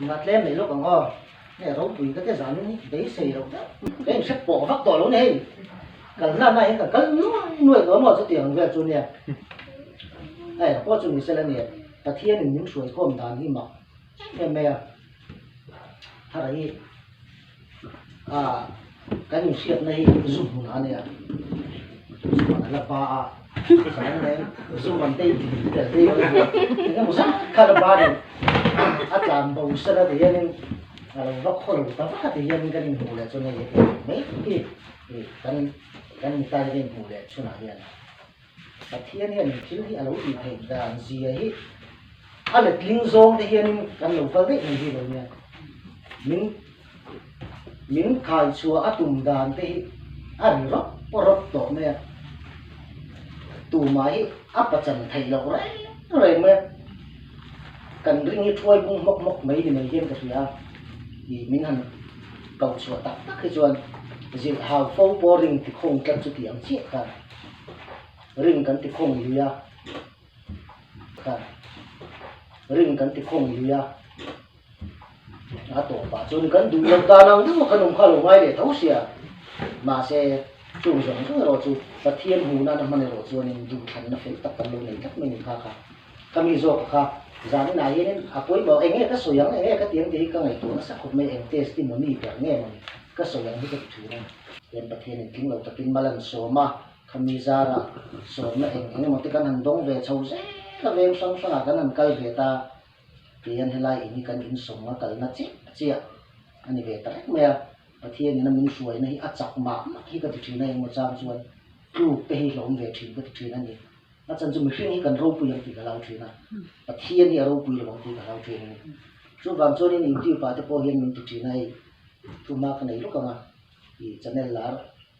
ngạt lem này lúc còn ngon này rau quỳ cái rắn đấy xì đâu cái sắp bỏ vắt tỏi luôn này cả năm nay cả cân nuôi có một số tiền về chỗ này này có chỗ này sẽ là này ta thiên những suối con đàn đi mọc mẹ mẹ thà đấy cái những chuyện này dùng nó này dùng là ba cái này dùng bằng tay để đi cái một sắc khá là ba này làm bầu sữa thì nên vắt khô ta vắt thì nên cái hồ lệ cho này mấy cái tay cái hồ lệ cho nào vậyแต่เทียนเนี่ยชิ้นที่เราดีเห็นด่านเสียฮิอะไรลิงซองที่เห็นกันหลงฟังได้ยังไงเลยเนี่ยมินขายชัวอาตุ่มด่านที่อะไรรบปรบต่อเนี่ยตู่ไม้อัปจันไทยเราอะไรเนี่ยกันเรื่องนี้ช่วยบุ้งมกไม่ดีไม่เยี่ยมกับเสียอีมินหันเก่าชัวตักคือชวนจิตหาฟ้องปอริงที่คงกันสุดที่อังเชี่ยกันring kan ti khong liya kan ring kan ti khong liya to pa chun kan du lam ta nang du kanum khalo ngai le thau sia ma se chung jong chu ro chu pathian hu na man ro chu nin du than na fe tak kan lo nei tak min kha kami zo kha zan na yen apoi bo enge ka soyang enge ka tiang ti ka ngai tu na sa khop me eng testimony per nge mo ka soyang hi ka thu na yen pathian king lo takin malan so ma kami zara so na eng mo ti kan handong ve chau ze ka ve sang sang kan an kal ve ta pian helai ini kan in som ma kal na chi chia ani ve ta me pathian ni na min suai na hi achak ma hi ka ti na mo cham chuan lu pe hi lom ve thin ka ti na ni na chan chu mi hring hi kan ro pu yang ti ka lau thina pathian ni ro pu lo ti ka lau thina ni chu wang chu ni ti pa te po hian min ti na hi tu ma ka nei lu ka ma i channel lar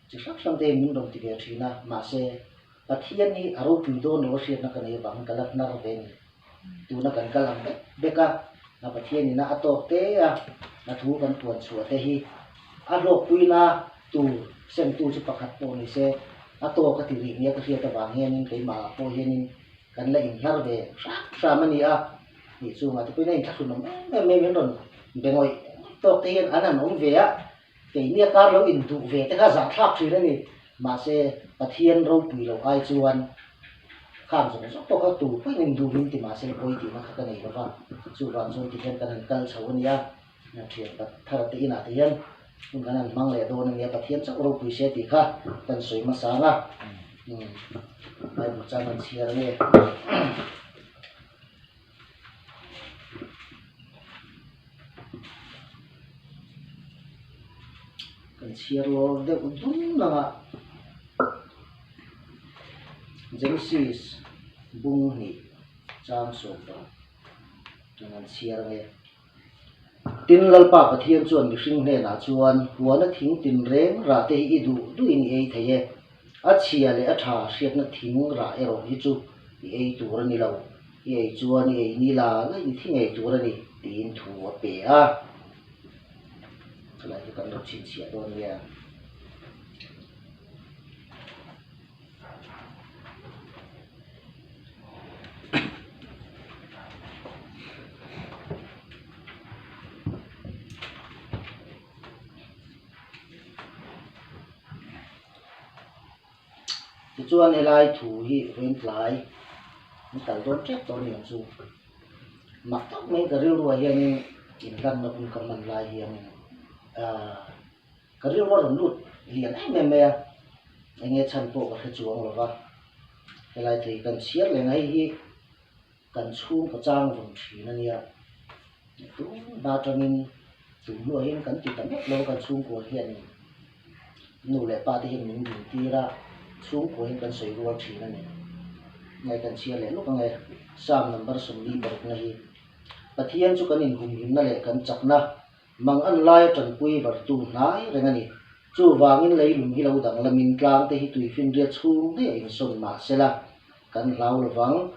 chỉ sắc sang đây mình đồng tiền thì na mà sẽ bắt hiện ni aro pin do no sẽ na cái này bằng cái lát na về ni tu na cái làm đấy beka na bắt hiện ni na ato te na thu kan tuan suat te hi aro pui na tu sem tu chu pakhat po ni se ato ka ti ri ni ka sia ta bang hian cái mà po hian ni kan la in har ve sa mani ni chu ma te pui na in thakun nom me ron bengoi to te hian anan om ve cái nia cá lâu in tụ về tới cả giả tháp gì đấy nè mà sẽ bắt thiên râu tùy lâu ai chuan khám rồi nó có các tụ phải nên đủ linh thì mà sẽ coi thì nó cái này nó chu van chu thì hiện cái cần sầu nia là chuyện bắt thà tí nào thì hiện chúng cái này mang lại đồ này bắt thiên chắc râu tùy sẽ thì khác cần suy mà sáng ai một trăm mình chia này kan chia lo de udum na Genesis bung ni chang so ba nan chia re tin lalpa pathian chuan mi hring hne na chuan huana thing tin reng ra te hi du in ei theye a chia le a tha hriat na thing ra ero hi chu i ei tur ni lo i ei chuan i ei ni la la i thing ei tur ni tin thu pe lại cái con độc chín xịa luôn nha thì chuan này lại thủ hi bên lại nó tạo đốn chết đốn niệm du mặc tóc mấy cái riêu rồi hiện in gần nó cũng cầm mình lại hiện cái riêu nó lụt liền ấy mẹ anh nghe chân bộ cái chuông rồi va cái lại thì cần xiết lại ngay hi cần xuống cái trang vùng thủy này nha đúng ba trăm nghìn đủ nuôi hiện cần chỉ cần biết lâu cần xuống của hiện nụ lại ba thì hiện mình đi ra xuống của hiện cần sấy ruột thủy này ngày cần xiết lại lúc ngày sang number sum đi bật này bắt hiện cho cần in hùng hiểm này lại cần chặt na mang ăn lai trần quy vật tu nái rồi này chu vàng in lấy lùng hi lâu đằng là mình làm thì tùy phiên riết xuống thế in sông mà sẽ là cần lao là vắng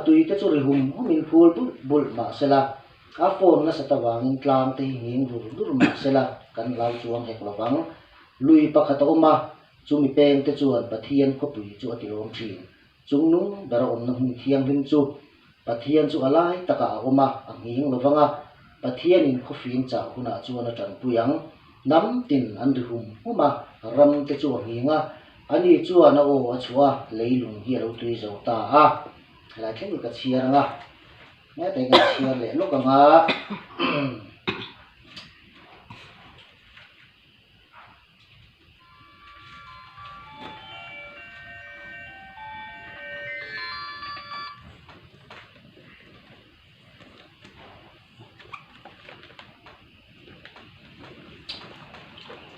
tùy cái chỗ này hùng mình phul bul mà sẽ là phone nó sẽ ta vàng in làm thì hình đủ mà sẽ là cần lao chuông hẹp là vắng lui bạc hạt mà chu mi pen cái chuan bát thiên có tùy chu ati rom chi chung nung dar on na hung thiang him chu bát thiên chu alai taka oma ang hing lo vanga pathian in khofin cha huna chuan atang puyang nam tin an ri hum huma ram te chu hinga ani chuan a o a chua leilung hi lo tui zo ta a la theng ka chiar nga ne te ka chiar le lo ka nga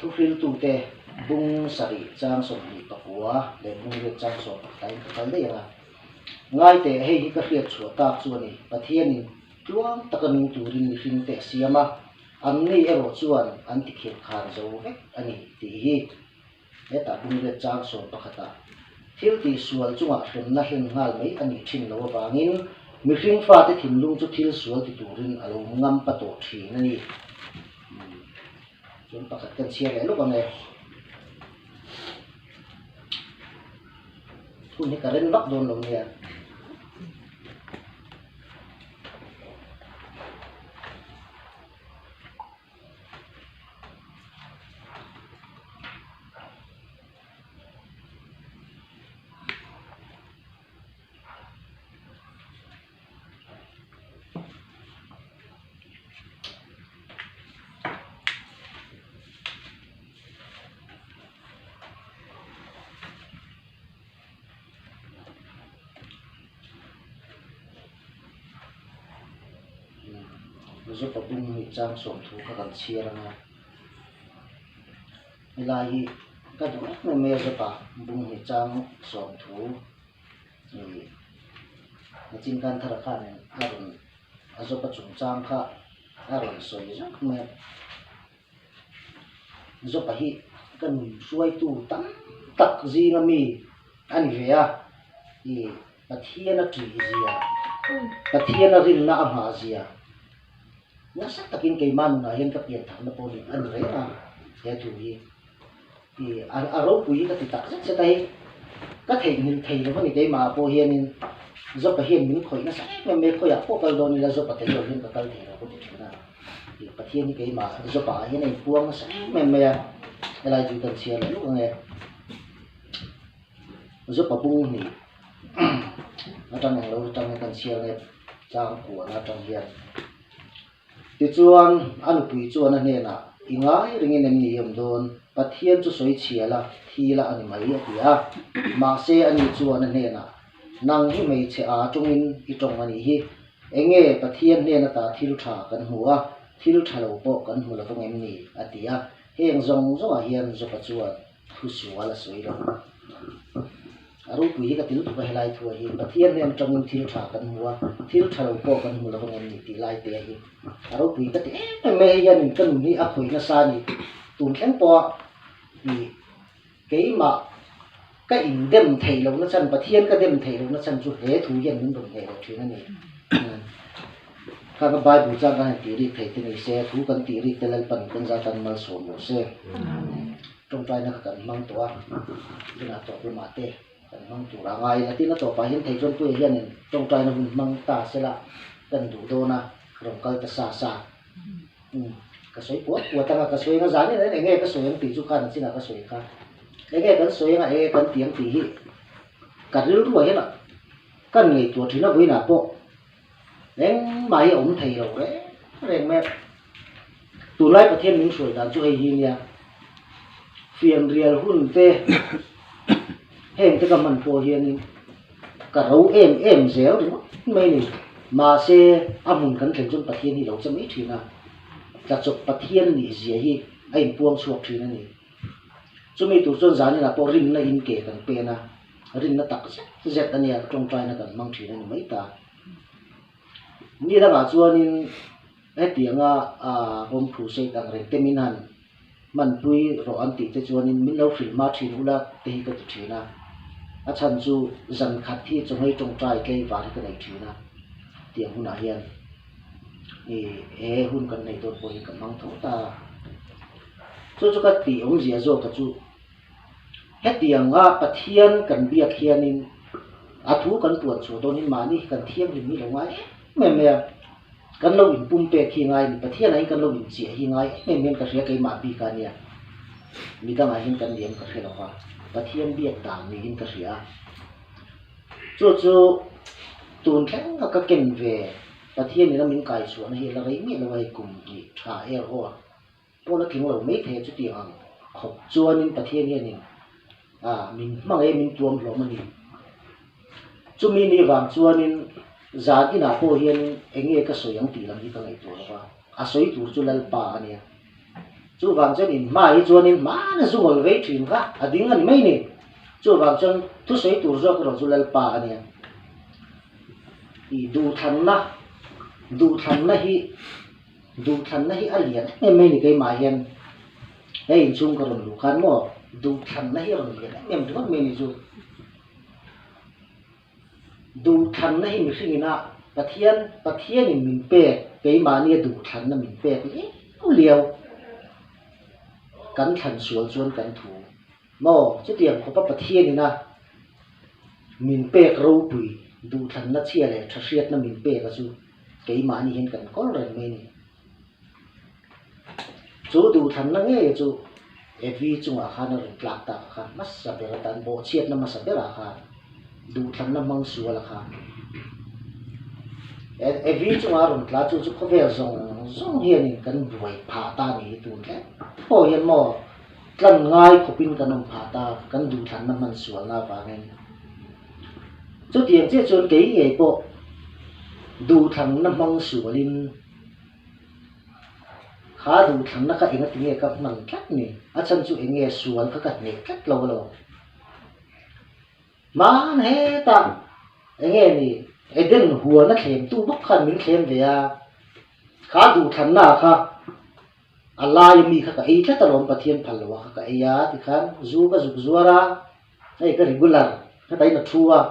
thu fil tu te bung sari chang som ni pakua le bung le chang som tai ka kal de nga ngai te hei hi ka hriat chua ta chu ni pathian in tuam takanu turin ni hring te siama an nei ero chuan an ti khel khan zo vek ani ti hi eta bung le chang som pakhata thil ti sual chunga hrem na hen ngal mai ani thin lo wangin mi hring fa te thim lung chu thil sual ti turin alo ngam pa to thin ani chúng ta phải cần chia cái lúc này thu như cả lên bắc đồn đồng nè giúp các bung người trang sổm thú các bạn chia ra nga là hi các bạn mẹ giúp à bung người trang sổm thú người chính can thara khan này arun giúp các chúng trang kha arun soi giúp mẹ giúp à hi các người suy tu tăng tắc gì nga mi anh về à thì bắt thiên nó chỉ gì à bắt thiên nó rin na ama gì à nasa takin kay man na yan kapiyan na po ni ano rin na kaya tuwi araw puyi ka titak sa tayo ka thay min thay na ni kay mga po hiyanin zo pa hiyan min koy na sa may koy ako kaldo nila zo pa tayo hiyan kakal tayo ako dito na patiyan ni kay mga zo pa hiyan ay puwang sa may alay jutan siya lalo ang zo pa pong ni natang ang lalo tang kan siya ngayon sa kuwa natang hiyan ti chuan anu pui chuan a hne na ingai ringin an ni yom don pathian chu soi chiala thila ani mai a tia ma se ani chuan a hne na nang hi mei che a tungin I tong ani hi enge pathian hne na ta thil tha kan huwa thil thalo po kan hula tong em ni atia heng zong zong a hian zo pa chuan thu suala soi ro aru pui ka til tu ka helai thu hi pathian hne tong thil tha kan huwa thil thalo po kan hula tong em ni ti lai te hi aru pui ka ti me hian kan ni a khoi na sa ni tun thleng po ni ke ma ka in dem thei lo na chan pathian ka dem thei lo na chan chu he thu hian min dong he lo thina ni ka bible cha ka ti ri thei ti ni se thu kan ti ri telal pan kan za tan mal so mo se trong trai na kan mang to a na to pe ma te kan mang tu ra ngai la ti na to pa hian thei chon tu hian trong trai na hun mang ta se la kan du do na rong kal ta sa ka soi po ta ka soi nga zani ne nge ka soi ang ti chu kan sina ka soi ka nge kan soi nga kan tiang ti hi ka ril ru hian a kan ngei tu thina bui na po leng mai om thei lo re reng me tu lai pathian ning soi dan chu hei hi nia fiam rial hun te heng te ka man po hian ka ro em zel ri mai ni mà se amun kan thlen chun pathian hi lo chami thina ka chok pathian ni zia hi ai puang suak thina ni chumi tu chon zani na po rin na in ke kan pe na rin na tak zet ani a tong trai na kan mang thina ni mai ta ni da ma chuan in tianga hom thu se tang re teminan man pui ro an ti te chuan in min lo fil ma thin ula te hi ka thina a chan chu zan khat thi chongai tong trai ke wa ka nei thina tiang hun a hian hun kan nei ton po hi kan mang tho ta chu ka ti ong zia zo ka chu he tianga pathian kan biak hianin a thu kan tuan chu donin mani kan thiam lim ni lo ngai me กันเราอินปุ่มเปะขี้ไงประเทศไหนกันเราอินเสียขี้ไงไม่เหมือนกับเสียไก่หมาปีกันเนี่ยมีตั้งหลายเห็นกันเลี้ยงกับเสียหรอกว่าประเทศเบียดต่างมีเห็นกับเสียจู่ตูนแข็งก็เก่งเวประเทศนี้เรามีไก่สวนเห็นอะไรมีอะไรกลุ่มอีกถ่ายเอาพวกเราถึงเราไม่เทจุดเดียวขบจวนในประเทศนี้นี่mình mang em mình tuom lo mani chu mi ni wang chuanin zati na po hian enge ka soyang ti lam hi ka ngai to ba a soi tur chu lal pa ania chu wang chen in ma hi chuanin ma na zu ngol vei thin ka a ding ani mai ni chu wang chen tu soi tur zo ka chu lal pa ania i du than na hi alian mai ni kai ma hian ei chung ka ron lu khan mo du than na hi ron lian em thot me ni chu du than na hi mi hringina pathian in min pe ke ma ni du than na min pe ni u liao kan than sual chuan kan thu mo chu tiang kho pa pathian ina min pe ro pui du than na chia le tha hriat na min pe ka chu ke ma ni hen kan kol ren me ni chu du than na nge chu evi chunga khana rin tlak ta khan mas sabera tan bo chiat na masabera khan du than na mang suala khan evi chunga rin tla chu khovel zong hian in kan buai pha ta ni tu le po hian mo tlan ngai khopin kanom pha ta kan du than na man sual na ba ngen chu tiang che chon ke nge po du than na mang sualin khá đủ thằng nó cái nghe các mằng cắt nè, chân chú nghe sual các nè cắt lâu mà nè ta nghe nè đến hùa nó khem tu bốc khăn mình khem về khá đủ thằng nào khá Allah yang mi khá ấy chắc tao bát thiên phật lo khá ấy thì khán zu cái zu ra cái regular cái đấy là thua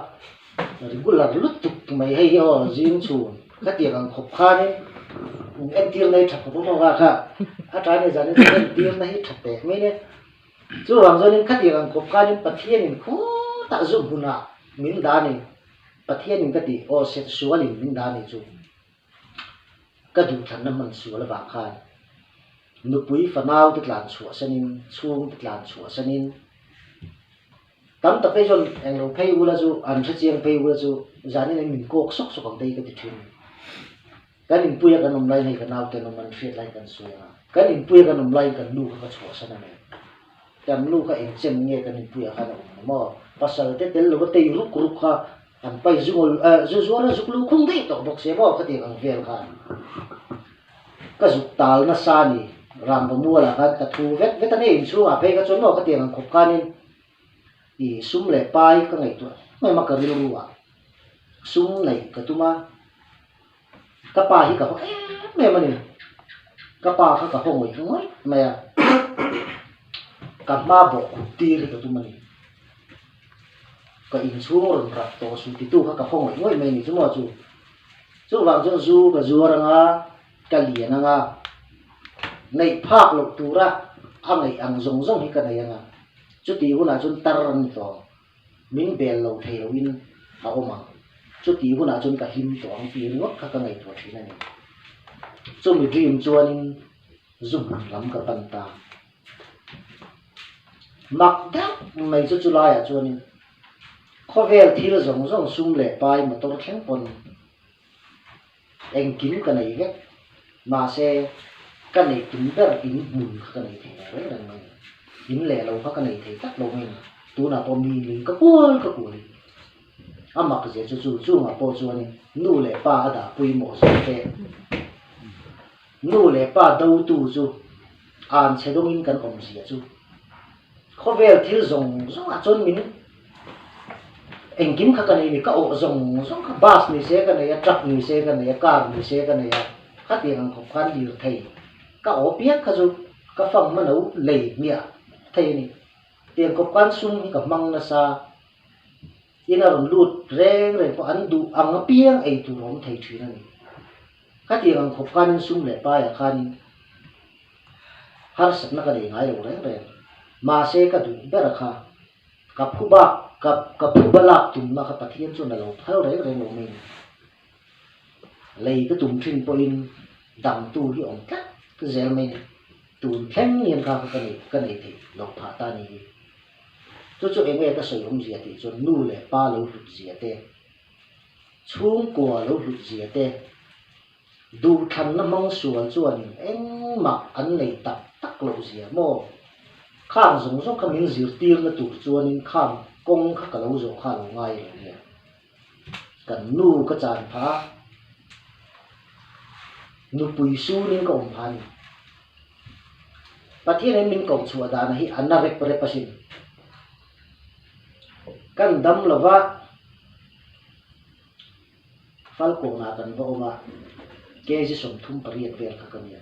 regular lút tục mày hay ho riêng chủ cái tiền hàng khop khan ấy em tiêu này thật không có ra cả, trái này giờ này em tiêu này thật đẹp mấy nè, chú hoàng do nên khách hàng cục cá nên bát thiên nên khó tác dụng hụn à, mình đa này bát thiên nên cái gì, sẽ xóa liền mình đa này chú, cái đủ thằng năm mình xóa là bạc khai, nụ bụi phần nào tức là xóa cho nên xuông tức là xóa cho nên, tắm tập cái rồi anh lâu pay u là chú, anh sẽ chiang pay u là chú, giờ này mình cố sốc sốc bằng đây cái chuyện kan in puya kan omlai nei kan autte no man fiat lai kan suya kan in puya kan omlai kan lu ka chho sana ne kan lu ka en chen nge kan in puya kan mo pasal te tel lo te ruk kha an pai zungol zu ra zuk lu khung dei to bok se mo ka te kan vel khan ka zuk tal na sa ni ram ba mu la kan ka thu vet ta ne in chu a pe ka chon no ka te kan khop kanin i sum le pai ka ngai to mai ma ka ri lu wa sum nei ka tuma kapa hi ka me mani kapa ka hong oi ngoi me ka ma bo ti ri ka tu mani ka in su ron ra to su ti tu ka hong oi ngoi me ni chu mo chu wang chu zu ka zu ra nga ka li na nga nei phak lo tu ra angai ang zong hi ka nei nga chu ti hu na chun tar ran to min bel lo thei lo win ha oma chu ti hu na chun ka him to ang pi ngot ka ngai to thina ni chu mi dream chuanin zum lam ka pan ta mak da mai chu chulai a chuanin khovel thil zong sum le pai ma tor thleng pon eng kin ka nei ve ma se ka nei kin ber in mun ka nei the re ran mai in le lo ka nei the tak lo mai tu na po mi ling ka pol amak je chu ma po chuanin nu le pa da pui mo se te nu le pa dau tu chu an chedong in kan om sia chu khovel thil zong a chon min engkim kha kan ni ka o zong ka bus ni se kan ya truck ni se kan ya car ni se kan ya kha ti ang khop khan dir thei ka o piak kha chu ka phang ma no le mia thei ni tiang khop kan sum ka mang na sa ina ron lut reng po an du ang piang ai tu rom thei thina ni ka ti ang khop kan sum le pa ya khan har sat na ka dei ngai lo reng ma se ka du ber kha ka phu ba lak tum na ka pathian chu na lo thau reng lo min lấy cái tụng trình point đầm tu hi ông cắt cái zel mình tu khen nhiên khá cái này thì lộc phá ta này cho em nghe cái sử dụng gì thì cho nu lệ ba lâu hụt gì thế chung qua lâu hụt gì thế đủ thành nó mong xuân xuân em mặc anh này tập tắc lâu gì mò khang dùng số cái mình diệt tiêu nó tụ xuân khang công các cái lâu rồi khang lâu ngay rồi nè cần nu cái chán phá nu bùi su nên công phan và thế nên mình công chùa đàn này anh rep repasin kan dam lova fal ko na kan vo ma ke ji som thum pariat vel ka kan ya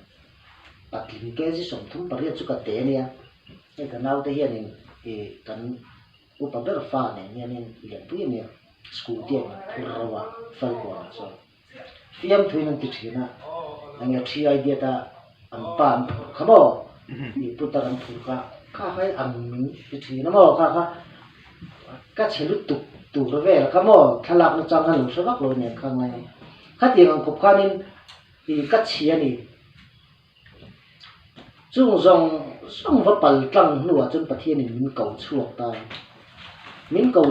patlin ke ji som thum pariat chu ka te ne e kan nau te hian in e kan upa ber fa ne ne nen lian pu ne school te rawa fal ko na so fiam thuin ti thina anga thi idea ta am pan khabo ni putaram thu ka hai am min ti thina mo ka các chế lúc tụ nó về là các mỏ thằng lạc nó trong hàng số bắc rồi nhỉ không này các tiền hàng cục quan nên thì các chế này chung dòng vật bẩn trăng nửa chân bát thiên này mình cầu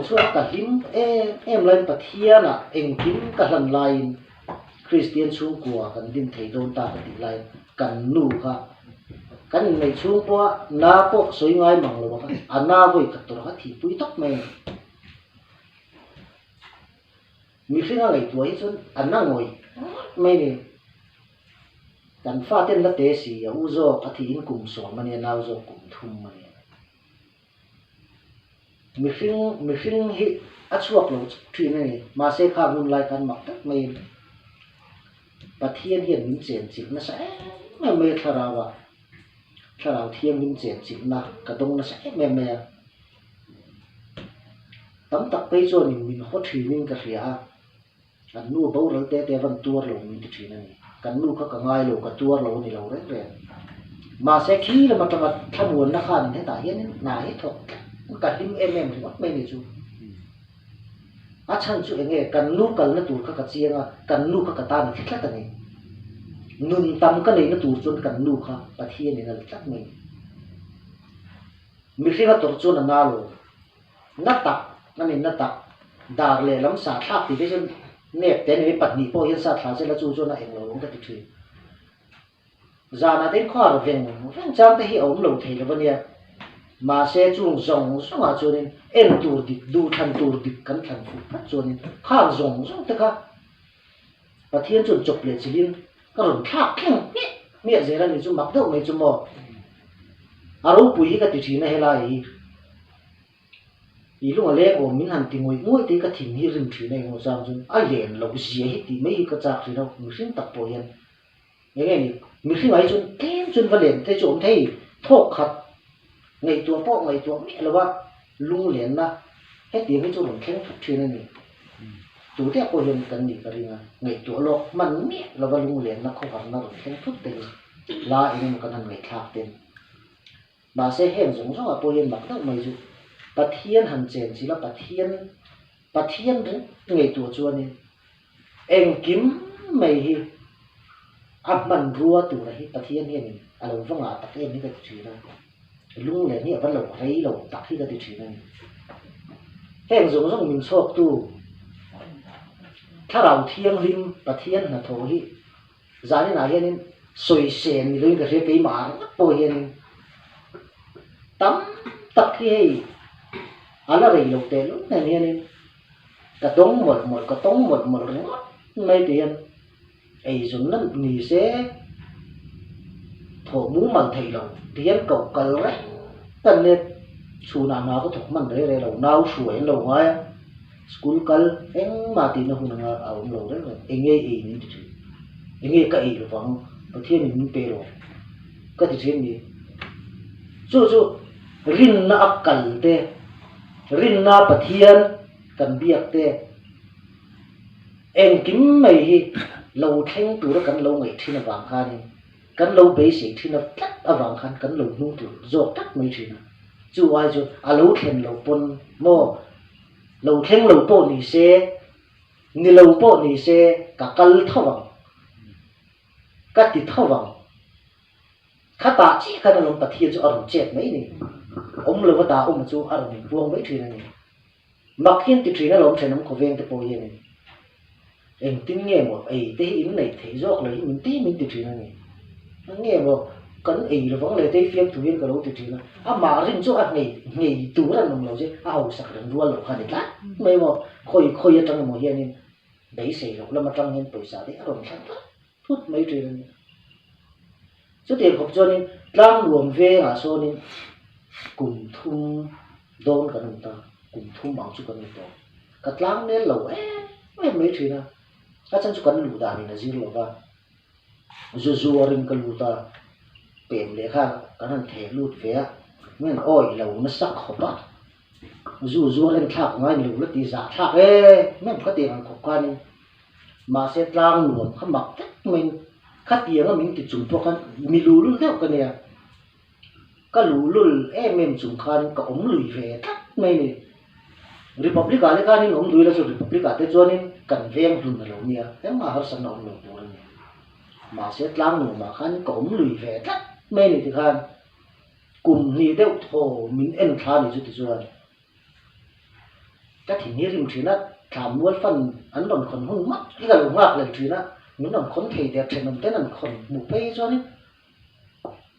chuộc ta hiếm em lên bát thiên à em hiếm cả lần lại Christian xuống của cần tin thấy đồn ta thì lại cần nụ ha cần này xuống qua na bộ suy ngay bằng lỗ anh na với các tổ hát thì bụi tóc mày mình phải ngay tuổi chứ anh na ngồi mày này cần phát triển là thế gì u zo cái thì in cùng số mà này nào zo cùng thùng mà này mình phải hit chuộc lỗ chuyện này mà sẽ khang luôn lại cần mặc tất mày và thiên hiện mình chuyển chính nó sẽ mày thà ra thà thiên mình chuyển chính là cả đông nó sẽ mềm tấm tập bây giờ mình hốt thủy mình cái gì à cần nuôi bao lâu té vẫn tua lâu mình cái chuyện này cần nuôi các ngày lâu cái tua lâu này lâu đấy rồi mà sẽ khi là mà tham muốn nó khăn thế tại hiện nãy hết thôi cả tim em thì mất mấy này chú chân chú nghe cần nuôi cần nó tụt các chiên à cần nuôi các ta nó thích lắm này nung tâm cái này nó tụt chôn cần nuôi khác và thiên này là chắc mình khi nó tụt chôn là nào nó tập đào lệ lắm xả tháp thì bây giờ nẹp tên này bật nhị po hiện xả tháp sẽ là chú chôn là em lâu cái chuyện giờ là đến khoa rồi về trang thế hiểu ông lâu thầy là vấn đề mà sẽ chung rồng số mà cho nên em tụt đi du thành tụt đi cẩn thận phát cho nên khang rồng số tất cả và thiên chôn chụp lệ chỉ liên cái rồi tháp miệng gì là mình chung bắt đầu mình chung mò à rồi bùi cái chuyện này là ý lúc mà lẽ của mình hành tình ngồi thì cái thỉnh hi rừng chuyện này ngồi sang chung ai liền lâu gì hết thì mấy cái chạc gì đâu mình xin tập bồi hiện những cái này mình khi ấy chung kém chung và liền thấy chỗ thấy thốt khật ngày tua po ngày tua mẹ là ba lung liền na hết tiếng cái chỗ mình khen phát chuyện này chủ tiết của hiện cần gì cái gì ngày tua lo mình mẹ là ba lung liền na không phải na mình khen phát tiền là anh em cần hàng ngày khác tiền bà sẽ hẹn giống giống ở po hiện mặc tất mấy chú bà thiên hành chèn chỉ là bà thiên đấy ngày tua chua này em kiếm mày hi áp mình rùa từ đấy bà thiên hiện à lâu vắng à tắc em cái chuyện này lung lên nhẹ vẫn lâu thấy lâu tắc cái chuyện này hẹn giống giống mình sọc tuถ้าเราเที่ยงริมประเทศนะโถที่จานนี้นะเห็นสวยเสียนมีเรื่องกระเทียมปีหมาโปเห็นตั้มตักที่อะไรเราเตะลุกเนี่ยนี่กระต้องหมดกระต้องหมดไม่เปลี่ยนไอ้ส่วนนั้นนี่เสียโถมุ้งมันไทยเราเทียนเก่ากันเลยแต่เนี่ยชูนาก็ถูกมันเลยเราหนาวสวยเราไงschool kal eng ma ti na hunanga awm lo re enge ni ti enge ka lo wang pathian ni pe ro ka ti thim ni chu rin na akal te rin na pathian kan biak te eng kim mai hi lo theng tu ra kan lo ngai thina wang kha ni kan lo be si thina tat awang khan kan lo nu tu zo tak mai thina chu ai chu a lo thlen lo pon mo lâu khen lâu po ni se ni lâu po ni se cả cal thawang cái tít thâu vòng khát ta chỉ cái nào bát thiên cho ở chết mấy này ông lưu ta ông chú ở mình buông mấy chuyện này mặc hiện thì chuyện nó làm thành ông có viên thì bồi này em tin nghe một ấy thế in này thấy rõ lấy mình tin mình thì chuyện này nghe một cấn ấy là vẫn lấy thế phim thủ viên cái đâu thì chuyện này mà riêng chỗ ăn ngày tú là nằm lâu chứ sạc đến đua lộc hành đấy mấy mà khôi ở trong một hiện này đấy sẽ rồi là mà trong hiện tuổi già đấy rồi mình thút mấy chuyện này số tiền học cho nên đang luồng về số nên cùng thum đón cái người ta cùng thum bằng chút cái người ta cái láng nên lâu mấy chuyện nào cái chân chút cái lù đà này là gì rồi va dù rin cái lù đà bền lẽ khang cái thằng thể lụt về nên oi lâu nó sắc khó bắt dù lên thạc ngay lù nó tí giả thạc nên có tiền học quan mà sẽ đang luồng không mặc tất mình khát tiếng là mình thì chúng tôi kan mi lù luôn theo cái này cái lù luôn em chúng kan cái ông lùi về thắt mấy này Republic cái này ông lùi là cho Republic cái cho nên cần veng luôn là lâu nha em mà har sang ông lâu rồi mà sẽ làm nữa mà kan cái ông lùi về thắt mấy này thì kan cùng ni theo thổ mình em khai này chút rồi cái thì như mình nói thảm muốn phần anh đòn còn hung mắt cái là lủng ngạc lần chuyện á những đòn khốn thể đẹp thành tên đòn khốn một cây cho nên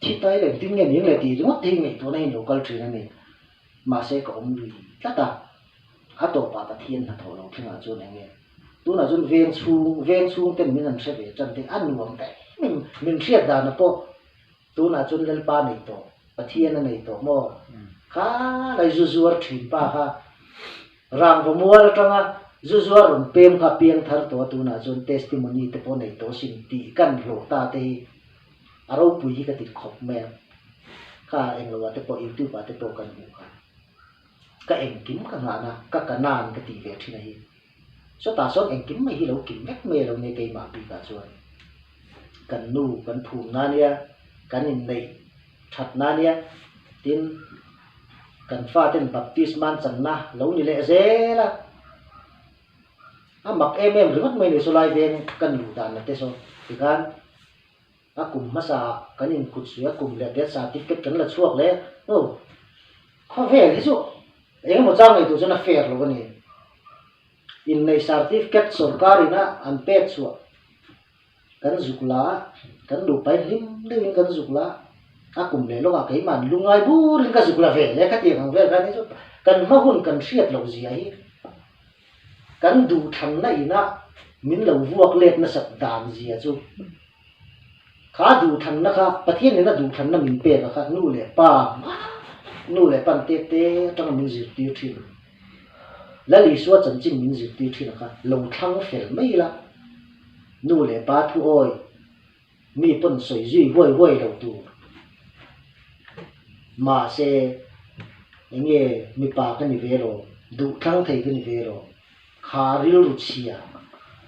khi tới lần tin nghe những lời thì mất thì ngày tối nay nhiều câu chuyện này mà sẽ có ông gì tất cả tổ bà ta thiên là thổ lòng thiên là cho này nghe tôi là cho ven xuống tên mình làm sẽ về chân thì ăn uống đấy mình siết đàn nó po tôi là cho lên ba này tổ bà thiên này tổ mò khá là du chuyện ba ha rang vào mua là trong dù rồi pem khá piang thar to tu na chon testimony te po nei to sin ti kan lo ta te aro pui ka ti khop me ka eng lo te po youtube te po kan bu ka eng kim ka na ka nan ka ti ve thi nei so ta so eng kim mai hi lo kim mek me lo ne kai ma pi ka chuan kan nu kan phu na nia kan in nei that na nia tin kan fa ten baptisman chan na lo ni le ze la mặc em rất mấy người số lại về cần đủ đàn là thế số thì kan cùng masa cái nhìn cụt suy cùng là để sa tiếp kết cần là chuộc đấy khó về thế số em một trang này tụi nó fair rồi cái này in này sa tiếp kết sổ cari na ăn pet chuộc cần dục lá cần đủ bay lim lim cần dục lá cùng để lúc cái màn lung ai bu lên cái dục là về đấy cái tiền hàng về cái thế số cần mắc hôn cần siết lâu gì ấy cần đủ thằng này na mình lâu vuông lên nó sập đàn gì à chú khá đủ thằng nó khá bắt thiên này nó đủ thằng nó mình bể nó khá nu lệ pan tê tê trong mình dự tiêu thiên là lý số chân chính mình dự tiêu thiên khá lâu thằng phải mấy là nu lệ ba thu ôi mi bận soi duy vội đầu tu mà sẽ nghe mi ba cái này về rồi đủ thằng thầy cái này về rồi khá riêu chia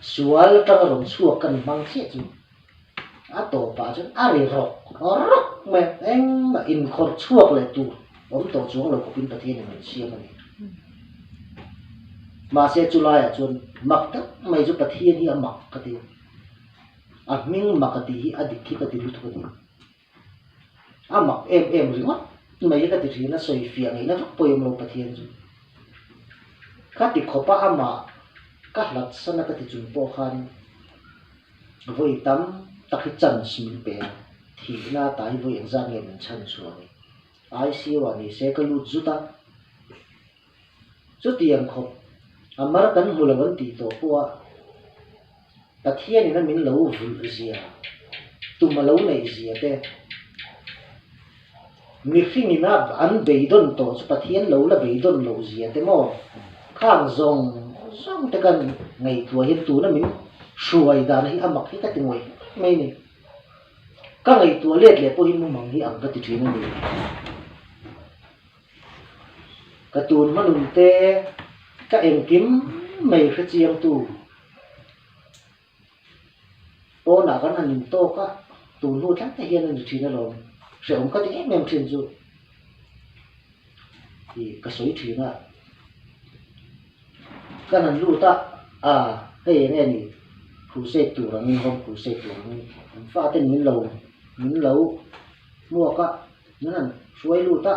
sual trong lòng suộc cần mang chết chứ tổ bà chứ ari rọc mà em mà in khort suộc lại tu ông tổ xuống là có pin bát thiên mình xem này mà sẽ chú lại chun mặc tất mấy chút bát thiên hi mặc cái gì mình mặc cái gì đi khi cái gì lúc cái gì mặc em rồi mất mấy cái gì nó soi phiền này nó rất bồi em bát thiên chứ cái gì khó pa mà các lát sana cái gì chúng po khan với tắm ta khi chân xin bè thì na tại với anh giang mình chân xuống ai xí vào thì sẽ có lút rút ta rút tiền khop mà cần hồ là vấn đề tổ qua ta thiên này nó mình lâu vui gì à tụi mà lâu này gì à thế mình khi mình na ăn bể đôn tổ cho ta thiên lâu là bể đôn lâu gì à thế mà khang rong cái cần ngày tuổi hiện tuổi nó mình xuôi ra này mặc cái tiếng ngồi mấy này các ngày tuổi liệt bôi mu mỏng hi ẩm cái chuyện này cái tuần mà nung tê các em kiếm mấy cái chiang tu ô nào cái nào nhìn to các tuần luôn chắc cái hiện là chuyện đó rồi sẽ ông có tiếng em chuyện rồi thì cái số chuyện à cái nào lưu ta hay nghe này crusade tu rang in home crusade tu rang fa ten min lo mua ka nan suai lu ta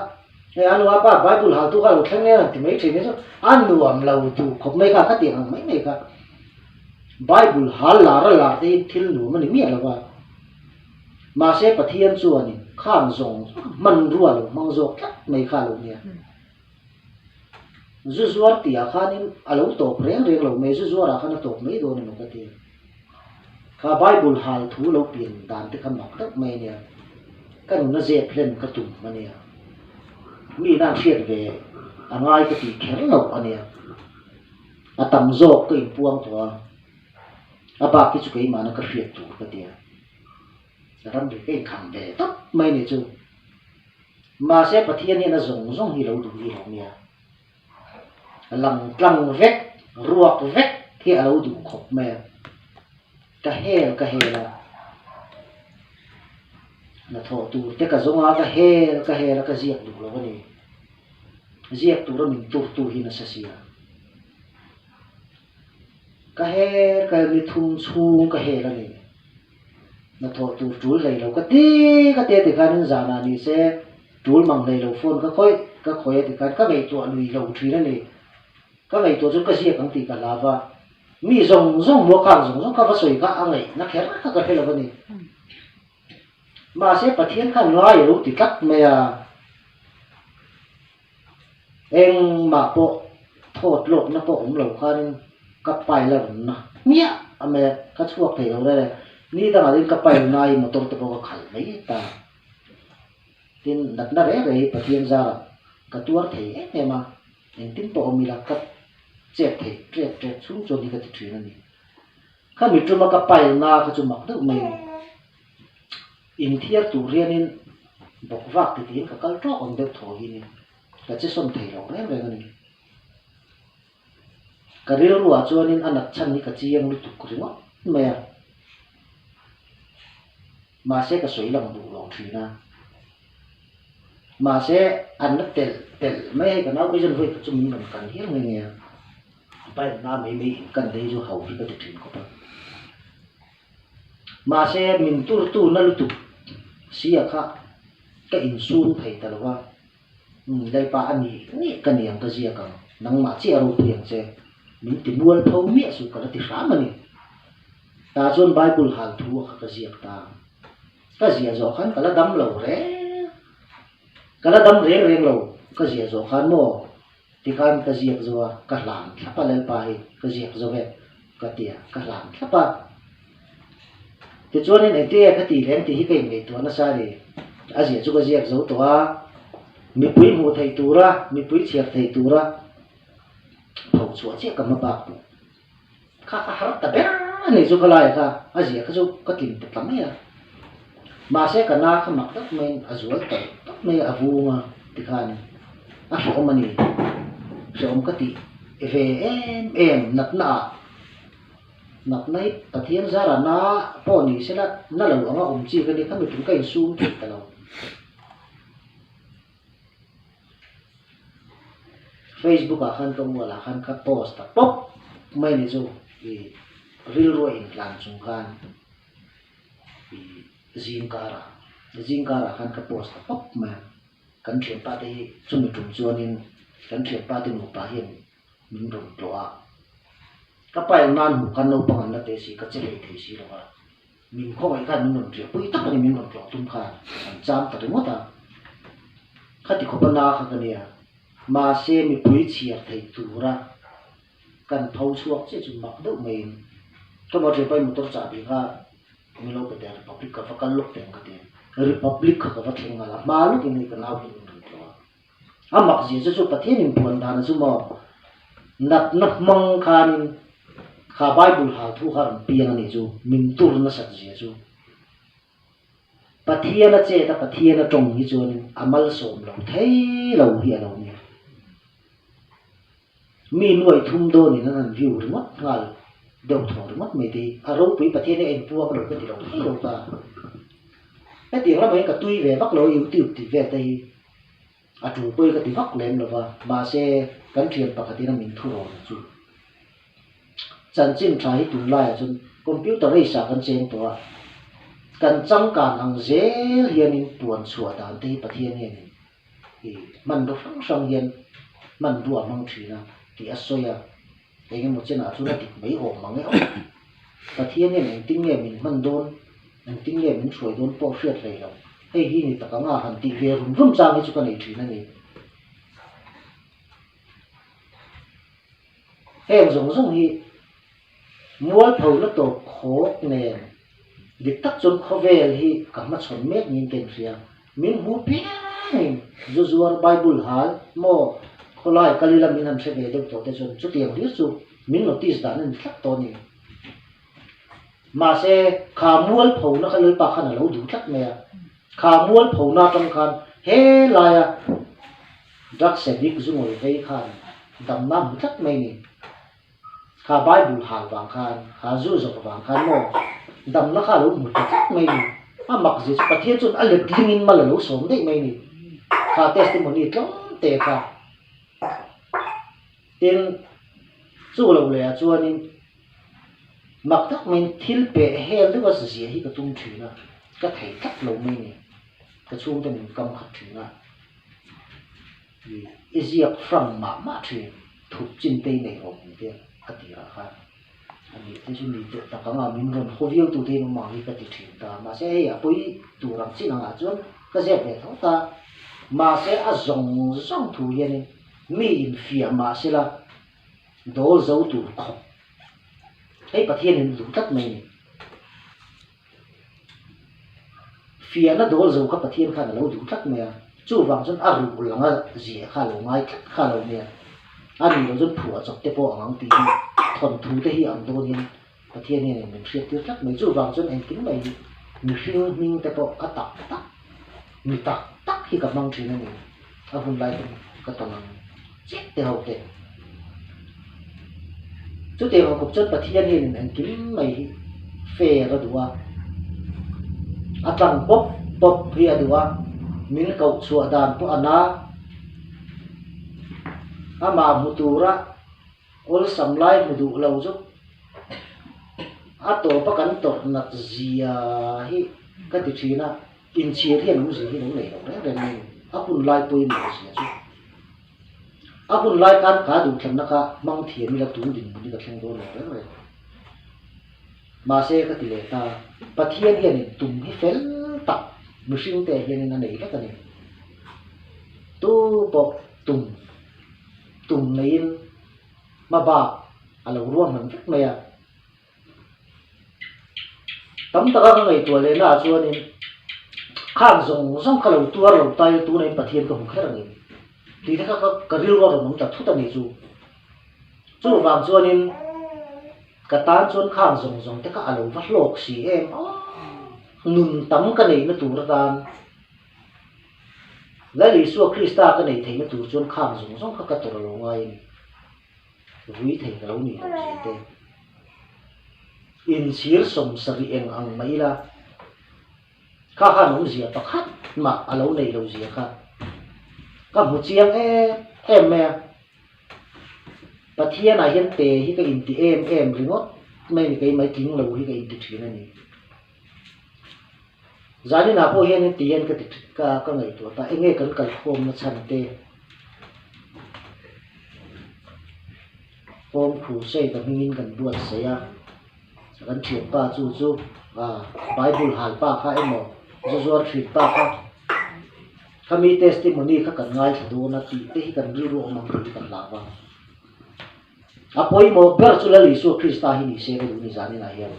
he anu apa bible hal tu ka lu thang ne ti mai thei ne so anu am lo tu khop mai ka ti ang mai mai ka bible hal la te thil nu man mi ala wa ma se pathian chu ani kham zong man rual mang zo kat mai kha lo nia zu zuar ti a khanin alo to reng lo me zu zuar a khana to mai do ne ma ka ti ka bible hal thu lo pin dan te kham mak tak mai nia kan na je plen ka tum ma nia mi na khiat ve angai ka ti kher lo ania atam zo ko in puang to apa ki chu kai ma na ka khiat tu ka ti ram de cái kham de tap mai ne chu ma se pathian ni na zong hi lo du hi lo nia lang vek ruak vek khi alo du khop me ka he la na tho tu te ka zonga ka he la ka ziak du lo ni ziak tu ro min tu hi na sa sia ka he ka ni thum chu ka he la ni na tho tu tul lei lo ka te te ka nin za na ni se tul mang lei lo phone ka khoi ti ka ngai tu lui lo thri na ni ka ngai tu chu ka sia kang ti ka lava mi zong mo khang zong ka va soi ka angai na kher ka he lo ni ma se pathian khan ngai lo ti kat me ya eng ma po thot lok na po lo khan ka pai la na mia ame ka chuak thei lo le ni da ma din ka pai nai motor to ko khal mai ta tin dat na re pathian za ka tuar thei e ma en tin po mi la ka chep thei tre chung cho ni ka ti thrin ni kha mi tru ma ka pai na ka chu mak du mai in thiar tu rian in bok vak ti tin ka kal tro on de tho hi ni ka che som thei lo re ni ka ril ruwa chuan in anak chan ni ka chiang lu tu kringo me ma se ka soi lam du lo thina ma se an na tel mai ka nau cái dân voi ka chum min kan hiang nge nge pai na me kan dei ju hau hi ka ti thin ko pa ma se min tur tu na lu tu sia kha ka in sun thei ta wa dai pa ani ni ka niang ka zia ka nang ma chi aro piang che min ti bual thau mi su ka ti sa ma ni ta chon bible hal thu ka zia ta ka zia zo khan kala dam lo re kala dam reng lo ka zia zo khan mo ti kan ka zia zo ka lam thapa le pa hi ka zia zo ve ka tia ka lam thapa ti chon ni te ka ti leng ti hi kai me to na sa ri a zia chu ka zia zo to a mi pui mu thei tu ra mi pui chiak thei tu ra thau chua che ka ma ba kha har ta be ni chu ka lai ka a zia ka chu ka tin ta tam ya ma se ka na kha mak tak men azul ta tak me avunga ti khan a so mani so ka ti ve em nak nai pathian zara na po ni se na lo anga chi ka ni kha mi tu kai sum ti ta lo Facebook a khan tong wala khan ka post ta pop mai ni chu i ril ro in tlan chung khan i zingkara khan ka post ta pop ma kan thiam pa te chumi tum chuanin kan thiam pa te nu pa hian min rom to a ka pai nan hu kan no pangan na te si ka che le thei si lo wa min kho ai kan min rom tri pui tak ni min rom to tum kha an cham ta re mo ta khati kho pa na kha ka nia ma se mi pui chia thei tu ra kan thau chuak che chu mak do mai to mo tre pai motor cha bi kha mi lo pe der republic ka fakal lok teng ka te republic ka va theng ala ma lu ki ni ka naw ki ni to a mak ji chu pathian in puan dan chu mo nat mang khan kha bible ha thu har piang ni chu min tur na sak ji chu pathian a che ta pathian a tong hi chu ni amal som lo thei lo hi lo ni mi nuai thum do ni na nan view ri mat ngal deu thor mat me ti a ro pui pathian en puak lo ka ti lo hi lo ta e ti ra mai ka tui ve vak lo youtube ti ve tai a tu pui ka ti vak lem lo wa ma se kan thiam pa ka ti na min thu ro chu chân chim trái tụi lại chun computer ấy sao kan chen to kan chăm kan ang zel hian in puan chua dan te pathian hian thì man do phang sang hian man do mang thina thì asoya engem mo chen a chuna ti mai o mang e pathian hian ting nge min man don ting nge min choi don po fiat le lo hei hi ni taka nga han ti ve rum rum chang hi chu kan ei thina ni em zong zong hi mual phau na to khok nen dik tak chon khovel hi kama chon mek nin ken ria min hu pi zo zuar bible hal mo kholai kalila min han sebe de to te chon chu tiang ri chu min notice dan nen thak to ni ma se kha mual phau na khalai pa khan lo du thak me kha mual phau na tong khan he la ya dak se dik zu ngoi vei khan dam nam thak me ni kha bible hal wang khan kha zu zo wang khan mo dam na kha lo mu thak me ni a mak ji pathian chun a le dingin ma lo som dei me ni kha testimony tlom te kha tin chu lo le chuanin mak tak min thil pe hel de was zi hi ka tum thina ka thei tak lo me ni ka chung te min kam khat thina iziak from ma thi thup chin te nei rom te atira kha ani te chu ni te ta kama min ron khoviu tu te ma hi ka ti thin ta ma se ya pui tu ram chin anga chuan ka je ve tho ta ma se a zong zong thu ye ni mi in fia ma se la dol zo tu kho hei pathian in lu tak mai ni fia na dol zo ka pathian kha lo du tak me chu wang chun a ru langa ji kha lo ngai kha lo me ani lo chun phua chok te po ang ti thon thu te hi ang do ni pathian ni min hriat tir tak mai chu wang chun en kin mai mi hring ning te po a tak tak mi tak tak hi ka mang thin ni a hun lai ka tonang chết te ho te chú tiền học cục chất pathian hi en kin mai fe ra duwa atang pop pop hi duwa min kau chua dan po ana ama mutura ol samlai mudu lo ju ato pa kan tor nat zia hi ka ti thina in chi rian mu zi hi no nei lo re ni apun lai poi mu zi chu apun lai kan ka du tham na ka mang thiam mi la tu din bu ni ka thleng do lo re ma se ka ti le ta pathian hian in tum hi fel tak mu sing te hian in nei la ka ni tu po tum nei ma ba alo ruam han vek me ya tam ta ka ngai to le na chuan in khang zong ka lo tuar lo tai tu nei pathian ka hu kher ni ti ta ka ril ro ro ta thu ta ni chu wang chuan in ka tan chuan khang zong te ka alo va hlok si em nun tam ka nei na tur dan lai su krista ka nei thei na tur chuan khang zong ka tor lo ngai ni vui thei lo ni te in sir som sari eng ang mai la kha kha no zia pakhat ma alo nei lo zia kha ka mu chiang em me pathian a hian te hi ka in ti em ringot mai ni kai mai ting lo hi ka in ti thina ni zani na po hian ti hian ka ngai to ta enge kan kal khom na chan te khom khu sei ka mingin kan buat se ya kan thiam pa chu bible hal pa kha emo zuar thrit pa kha kami testimony kha kan ngai thadu na ti te hi kan ri ro mang ri kan la wa apoi mo ber chu la li su krista hi ni se ru ni zani na hian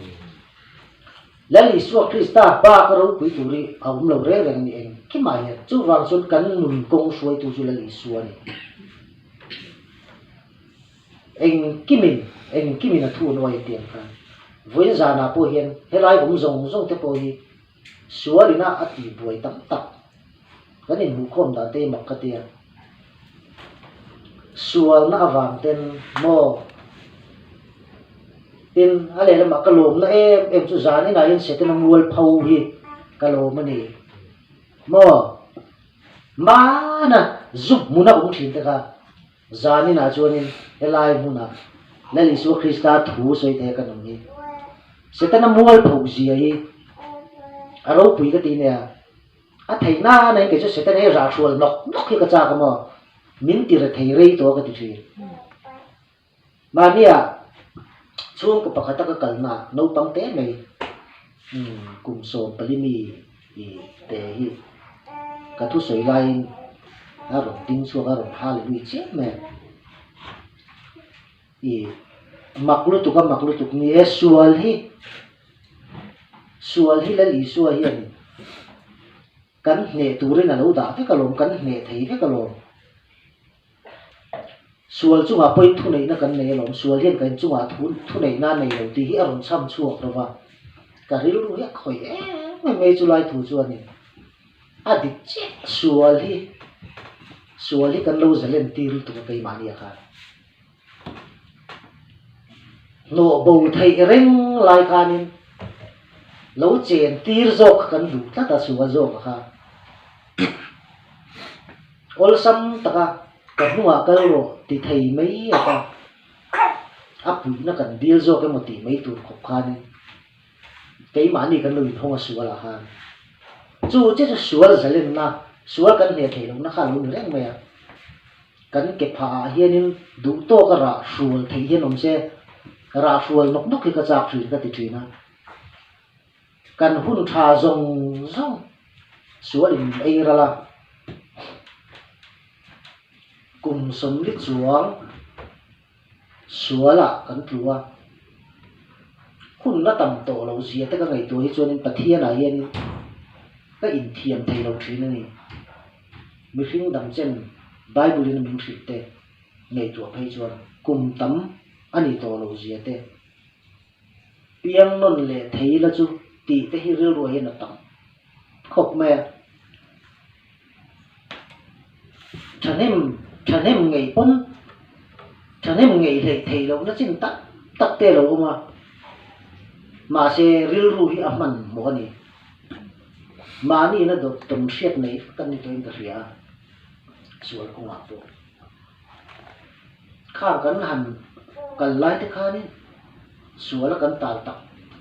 la li su krista pa ka ro pui tu ri awum lo re re ni en ki mai ya chu wang chun kan nun kong suai tu chu la li su ani en kimin a thu noi tiang kha voin za na po hian helai gum zong te po hi sualina ati buai tam tak kanin mu khom da te mak ka te sual na awang ten mo tin ale la makalom na em chu zani na yin seten mual phau hi kalom ani mo mana zup muna um thin te kha zani na chuanin helai muna la li su Krista thu soi te kan nom hi setana mual phok zia hi aro pui ka ti ne a thei na nei ke chu setana ra sual nok nok hi ka cha ka mo min ti ra thei rei to ka ti thi ma nia chung ko pakata ka kalna no pang te mai kum so palimi i te hi ka thu soi lai a ro ting su ka ro hallelujah che me i maklu tu ni sual hi la li sual hi ani kan ne turin na lo da fe kalom kan ne thei fe kalom sual chu ma point thu nei na kan ne lom sual hian kan chu ma thu nei na nei lo ti hi aron sam chuak ro wa ka ril ru ya khoi me chu lai thu chu ani a di che sual hi kan lo zalen tir tu kai ma ni kha no bo thei reng lai kanin lo chen tir zok kan du ta suwa zok kha ol sam taka ka nuwa ka ro ti thei mai ata apu na kan dil zok mo ti mai tu khop kha ni kai ma ni kan lo in hong suwa la ha chu che suwa zalen na suwa kan ne thei lo na kha lu reng mai kan ke pha hianin du to ka ra sual thei hian om se ra sual nok nok ki ka chak thri ka ti thina kan hun tha zong sual in ei ra la kum som li chuang suala kan tlua hun na tam to lo zia ta ka ngai to hi chuan in pathian a hian ka in thiam thei lo thina ni mi hring dam chen bible in min thri te ngai tu phei chuan kum tam ani to lo zia te piang non le thei la chu ti te hi ril ro hian tam khop me thanem ngai pon thanem ngai le thei lo na chin tak te lo ma se ril ru hi aman mo ni ma ni na do tom hriat nei kan ni to in ka ria sual ko ma po kha kan han kan lai te kha ni sual kan tal tak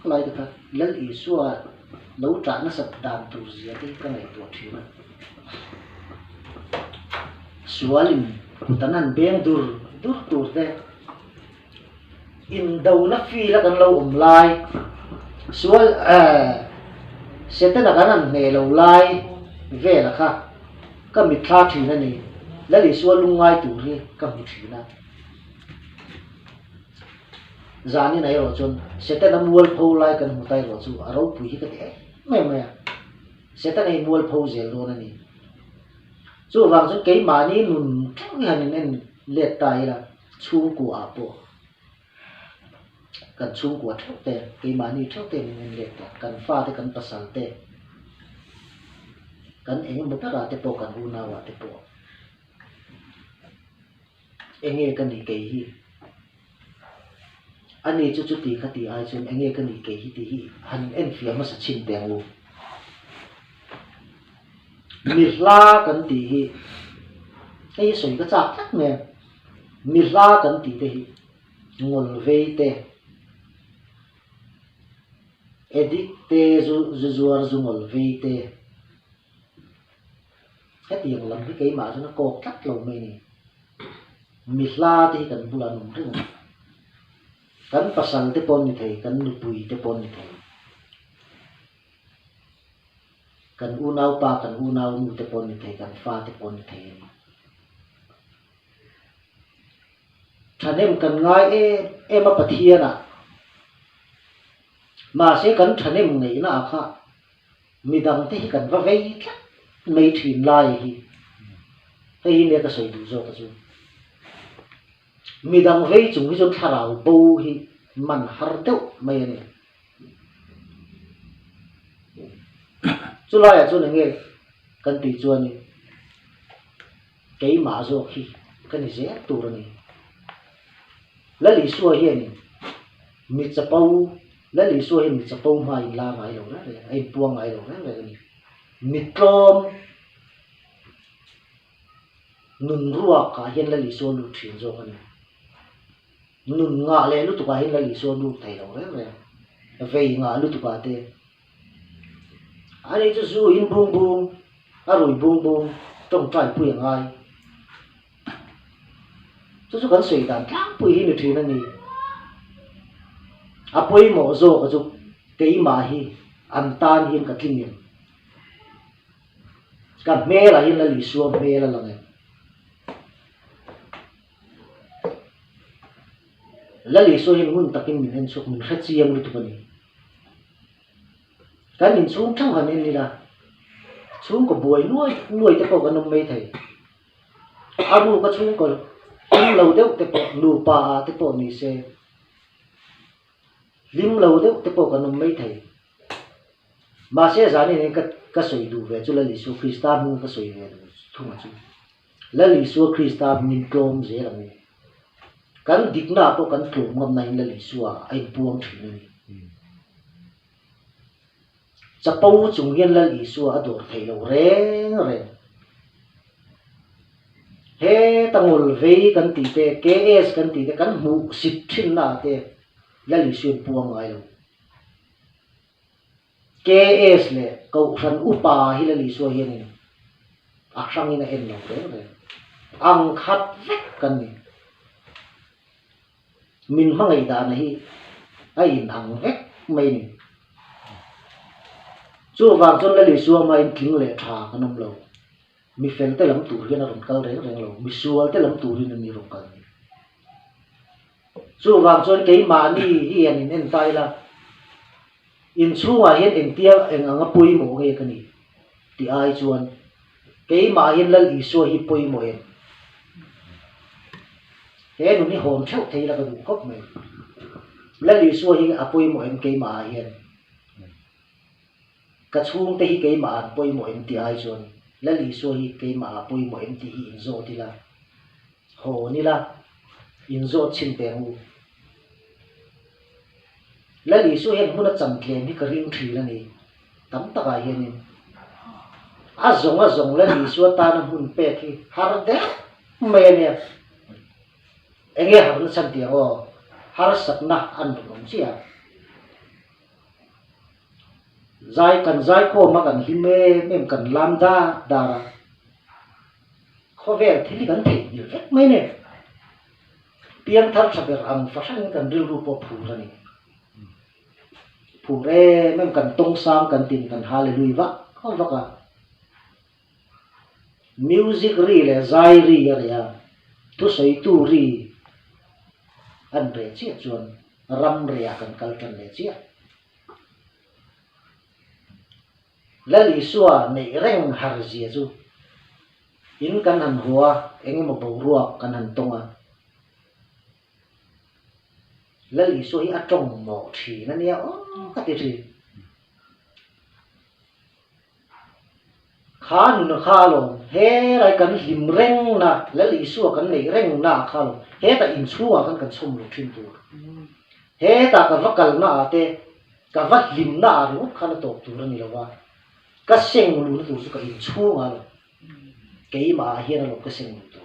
lai te kha lal i suwa lo tra na sat dan tu zia te ka ngai to thina sualin tanan beng dur tur te in do na fi la kan lo lai sual setana kanan ne lo lai ve la kha ka mi tha thina ni la li sual lungai tu ri ka mi thina zani nai ro chon setana mual pho lai kan mu tai ro chu aro pui ka te me setana mual pho zel ro na ni chu wang chu ke ma ni nun thang han nen le tai la chu ku a po kan chu ku thau te ke ma ni thau te nen le ta kan fa te kan pasal te kan eng mo ta ra te po kan u na wa te po enge kan ni ke hi ani chu ti khati ai chun enge kan ni ke hi ti hi han en fi ma sa chin te lu mi la kan ti hi ei soi ka chak thak me mi la kan ti te hi ngol ve te edik te zuar ngol ve te cái tiền làm cái mà cho nó cột cắt lồng mày này mi la thì cần bulan thế này kan pasal te pon ni thei kan nupui te pon ni thei kan unau pa kan unau nu te pon ni thei kan fa te pon ni thei thanem kan ngai em ma pathiana ma se kan thanem nei na kha midang te kan va vei thla mei thin lai hi hei ne ka soi du zo ka chu midang vei chung hi chon tharau bo hi man har deuh mai ani chu lai chu nge kan ti chuan ni ke ma zo hi kan ni ze tu ra ni la li suwa hi ani mi chapau la li suwa hi mi chapau mai la ngai lo na ai puang ngai lo na ni mi trom nun ruwa ka hian la li suwa lu thin zo kan nun ngã lệ lúc tụi cái là lý số nu thầy đâu đấy về ngã lúc tụi cái thế anh ấy cho dù in buông buông rồi buông buông trong trái bùi ngay cho dù cần sấy đàn thang bùi hi được thế này à bùi mỏ rô cái chút cái mà hi an tan hi cái kinh nghiệm cái mẹ là hi là lý số mẹ là này là lý số hi muốn takin mình hen sok mình hết chiang lúc tụi này cái mình xuống trong hành nên là xuống có buổi nuôi tới có cái nông mây thầy abu có xuống có lim lâu đấy tới có nụ pa tới có ni se lim lâu đấy tới có cái nông mây thầy mà sẽ ra này cái sợi đủ về cho là lý số Christa mua cái sợi về không mà chứ là lý số Christa mình trôm dễ là mình cái địch na có cái trôm ngâm này là lý số ai buông thử này sa pau chung hian la li su a dor thei lo reng reng he tangol vei kan ti te ks kan ti te kan mu sit thin na te la li su puang ai lo ks le ko ran upa hi la li su hian a sang ina en lo reng reng ang khat vek kan ni min mangai da na hi ai in ang vek mai ni chú vàng cho lấy lý số mà em kính lệ thà cái nông lâu mi phèn tới lắm tuổi nó rồng cao đấy rồng lâu mi xua tới lắm tuổi nó mi rồng cao chú vàng cho cái mà đi hiền nên tay là in chú mà hiền in tia in ang pui mồ cái này thì ai chuan cái mà hiền lấy lý số hi pui mồ hiền thế nó đi hồn theo thấy là cái đủ cốc mình lấy lý số hi pui mồ hiền cái mà hiền cái chung thì cái mà bôi mỗi em thì ai rồi là lý do hi cái mà bôi mỗi em thì in zo thì là hồ ni là in zo chín bèo là lý do hiện muốn chấm kén thì cái riêng thủy là này tắm tất cả hiện này à giống là lý do ta nó muốn bẹt thì har đấy mẹ nè anh nghe har nó chăm tiếng ô har sắp na ăn được không chứ zai ko ma kan hime mem kan lambda dara khovel thili kan thei ni vek mai ne piang thar saber ang fasang kan ril rupo phu rani phu re mem kan tong sang kan tin kan hallelujah ko vaka music ri le zai ri ya tu sei tu ri an re chi chuan ram ria kan kal kan le chi la li suwa nei reng har zia chu in kan han huwa enge mo bo ruak kan han tonga la li suwa hi atong mo thi na nia o ka ti thi kha nu na kha lo he rai kan him reng na la li suwa kan nei reng na kha lo he ta in chuwa kan chom lo thin tu he ta ka vakal na ate ka va him na ru kha na tok tu ni lo wa cái sinh luôn nó tụi cái hình chua mà cái mà hiện là cái sinh tụi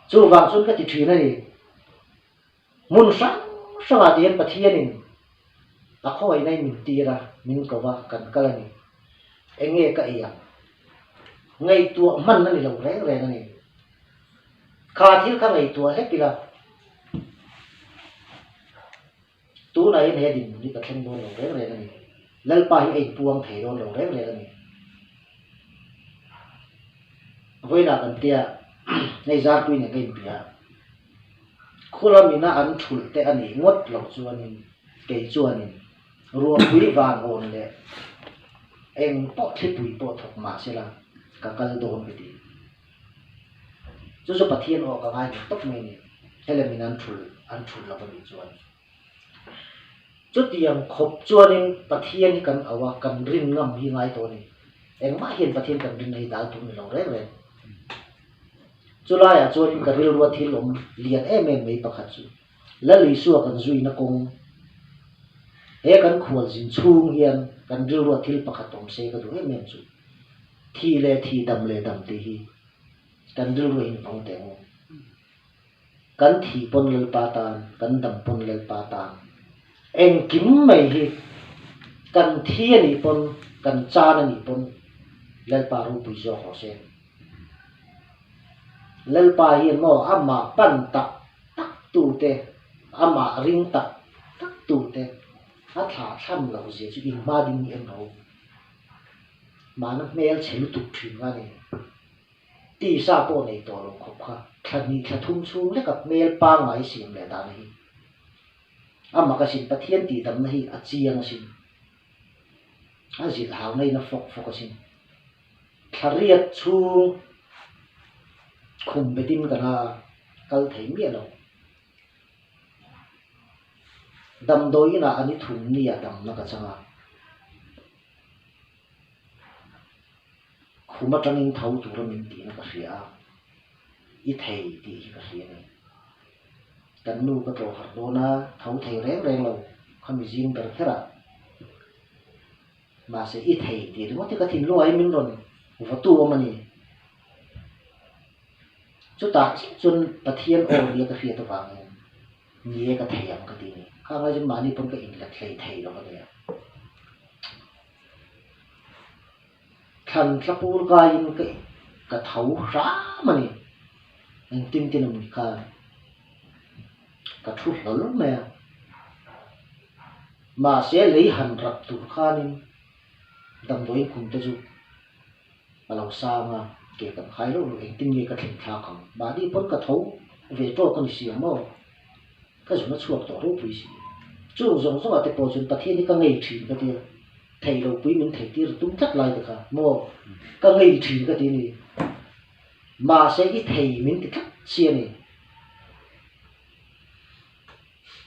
chú vàng xuân cái chuyện này muốn sáng là tiền bát thiên này à khôi này mình tiền ra mình có vào cần cái này anh nghe cái gì ngay tua mặn này lâu rẽ rẽ này khá thiếu khá ngày tua hết đi là tú này anh đi đi cái thanh môn lâu rẽ rẽ này lal pa hi ei puang thei ron lo reng le ani voina kan tia nei zar tui ne kai pia khulamina an thul te ani ngot lo chuanin ke chuanin ruam pui van on le eng po thli pui po thok ma se la ka kal don ti chu pathian o ka ngai tok mai ni elemin an thul la ba ni chuan chút tiền khop chuanin pathian kan awa kan rin ngam hi ngai to ni engma hian pathian kan rin nei dal tu ni lo re re chulaya chuanin ka ril wa thil om lian em mei pakhat chu la li su kan zui na kong he kan khual jin chung hian kan ril wa thil pakhat om se ka du em chu thi le thi dam le dam ti hi kan ril wa in phong te mo kan thi pon lel pa tan kan dam pon lel pa tan eng kim mai hi kan thi ani pon kan chan ani pon lel pa ru pui zo ho se lel pa hi mo ama pan tak tak tu te ama ring tak tak tu te a tha tham lo je chu in ma ding em ho ma na mel chelu tu thim ga ni ti sa po nei to lo khop kha thani tha thum chu le ka mel pa ngai sim le ta ni ama ka sin pathian ti dam na hi a chiang sin a zil hau nei na fok fok sin thariat chu khum betin kana kal thei mi lo dam doi na ani thum ni a dam na ka changa khuma tangin thau tu ram ti na ka ria I thei ti ka ria ni kan nu ka to har do na thau thei reng reng lo khami jing ber khera ma se I thei ti mo ti ka thin lo ai min ron wa tu ma ni chu ta chun pathian o ria ka ria to wa ni ye ka thei am ka ti ni ka ga jin ma ni pon ka in la thei lo ka ne kan tlapur ka in ka thau ra ma ni anh tin tin mình cả thu lớn mẹ mà sẽ lấy hành rập tụ khanin đầm đối cùng tới giúp mà lâu xa mà kể cả hai lúc anh tin nghe cả thỉnh thao không bà đi bốn cả thấu về cho con xìa mò cái chúng nó chuộc tổ đâu quý gì chú dùng số mà tập bộ chúng ta thiên đi cái ngày chỉ cái tiền thầy đầu quý mình thầy tiền tung chắc lại được cả mò cái ngày chỉ cái tiền này mà sẽ cái thầy mình thì cắt chia này